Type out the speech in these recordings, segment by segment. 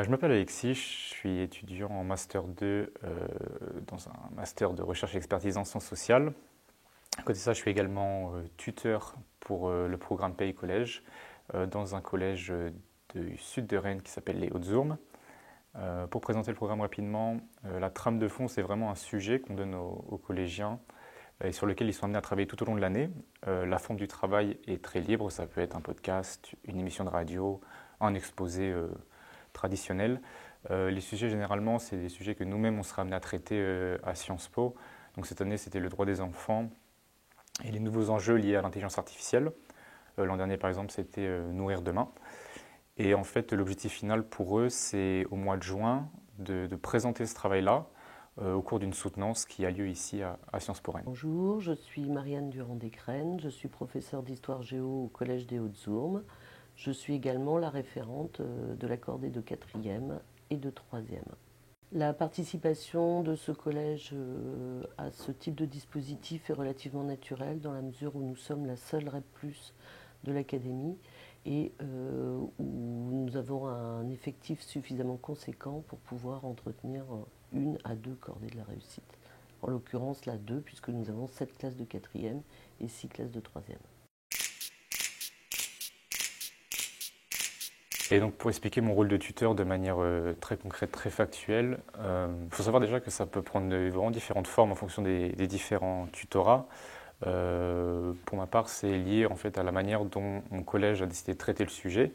Je m'appelle Alexis, je suis étudiant en Master 2 dans un Master de recherche et expertise en sciences sociales. À côté de ça, je suis également tuteur pour le programme Pays Collège dans un collège du sud de Rennes qui s'appelle les Hautes-Ourmes. Pour présenter le programme rapidement, la trame de fond, c'est vraiment un sujet qu'on donne aux collégiens et sur lequel ils sont amenés à travailler tout au long de l'année. La forme du travail est très libre, ça peut être un podcast, une émission de radio, un exposé traditionnel. Les sujets, généralement, c'est des sujets que nous-mêmes, on sera amenés à traiter à Sciences Po. Donc cette année, c'était le droit des enfants et les nouveaux enjeux liés à l'intelligence artificielle. L'an dernier, par exemple, c'était Nourrir demain. Et en fait, l'objectif final pour eux, c'est au mois de juin de présenter ce travail-là au cours d'une soutenance qui a lieu ici à Sciences Po Rennes. Bonjour, je suis Marianne Durand-Descrennes, je suis professeure d'histoire géo au Collège des Hautes-Ourmes. Je suis également la référente de la cordée de 4e et de 3e. La participation de ce collège à ce type de dispositif est relativement naturelle dans la mesure où nous sommes la seule REP+ de l'académie et où nous avons un effectif suffisamment conséquent pour pouvoir entretenir 1 à 2 cordées de la réussite. En l'occurrence, là 2, puisque nous avons 7 classes de 4e et 6 classes de 3e. Et donc pour expliquer mon rôle de tuteur de manière très concrète, très factuelle, faut savoir déjà que ça peut prendre vraiment différentes formes en fonction des différents tutorats. Pour ma part, c'est lié en fait à la manière dont mon collège a décidé de traiter le sujet,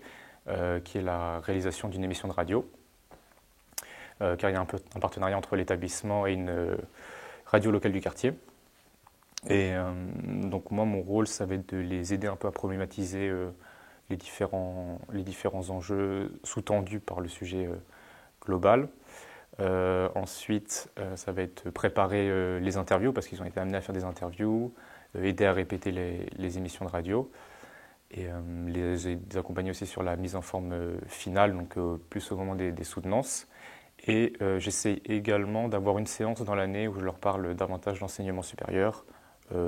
qui est la réalisation d'une émission de radio. Car il y a un partenariat entre l'établissement et une radio locale du quartier. Et donc moi, mon rôle, ça va être de les aider un peu à problématiser les différents enjeux sous-tendus par le sujet global. Ensuite, ça va être préparer les interviews, parce qu'ils ont été amenés à faire des interviews, aider à répéter les émissions de radio, et les accompagner aussi sur la mise en forme finale, donc plus au moment des soutenances. Et j'essaie également d'avoir une séance dans l'année où je leur parle davantage d'enseignement supérieur,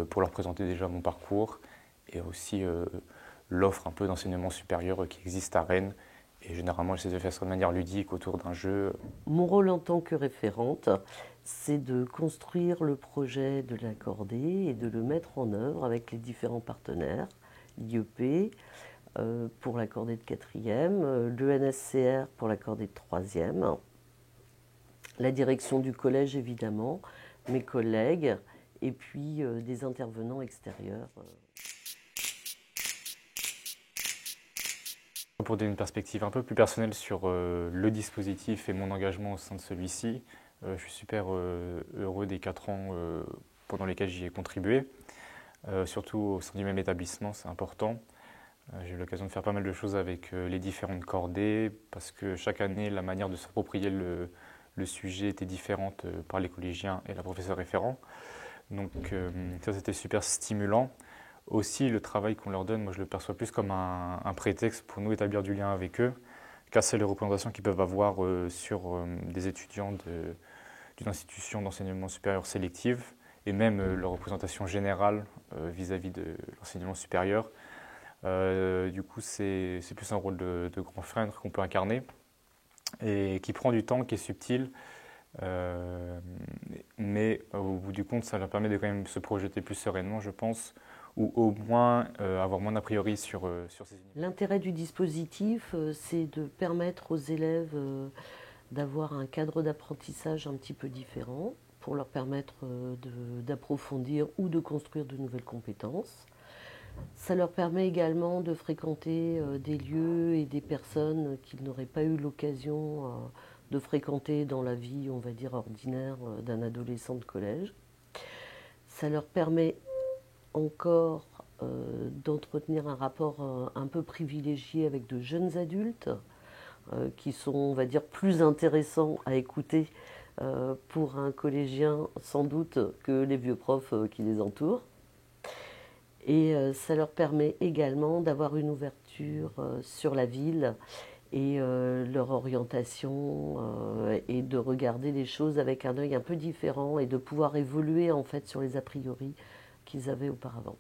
pour leur présenter déjà mon parcours, et aussi l'offre un peu d'enseignement supérieur qui existe à Rennes. Et généralement, j'essaie de faire ça de manière ludique autour d'un jeu. Mon rôle en tant que référente, c'est de construire le projet de la cordée et de le mettre en œuvre avec les différents partenaires, l'IEP pour la cordée de 4e, l'ENSCR pour la cordée de 3e, la direction du collège évidemment, mes collègues et puis des intervenants extérieurs. Pour donner une perspective un peu plus personnelle sur le dispositif et mon engagement au sein de celui-ci, je suis super heureux des 4 ans pendant lesquels j'y ai contribué, surtout au sein du même établissement, c'est important. J'ai eu l'occasion de faire pas mal de choses avec les différentes cordées, parce que chaque année, la manière de s'approprier le sujet était différente par les collégiens et la professeure référent. Donc ça, c'était super stimulant. Aussi, le travail qu'on leur donne, moi je le perçois plus comme un prétexte pour nous établir du lien avec eux, casser les représentations qu'ils peuvent avoir sur des étudiants d'une institution d'enseignement supérieur sélective, et même leur représentation générale vis-à-vis de l'enseignement supérieur. Du coup, c'est plus un rôle de grand frère qu'on peut incarner, et qui prend du temps, qui est subtil, mais au bout du compte, ça leur permet de quand même se projeter plus sereinement, je pense, ou au moins avoir moins d'a priori sur ces univers. L'intérêt du dispositif, c'est de permettre aux élèves d'avoir un cadre d'apprentissage un petit peu différent pour leur permettre d'approfondir ou de construire de nouvelles compétences. Ça leur permet également de fréquenter des lieux et des personnes qu'ils n'auraient pas eu l'occasion de fréquenter dans la vie, on va dire, ordinaire d'un adolescent de collège. Ça leur permet encore d'entretenir un rapport un peu privilégié avec de jeunes adultes qui sont, on va dire, plus intéressants à écouter pour un collégien sans doute que les vieux profs qui les entourent. Et ça leur permet également d'avoir une ouverture sur la ville et leur orientation et de regarder les choses avec un œil un peu différent et de pouvoir évoluer en fait sur les a priori qu'ils avaient auparavant.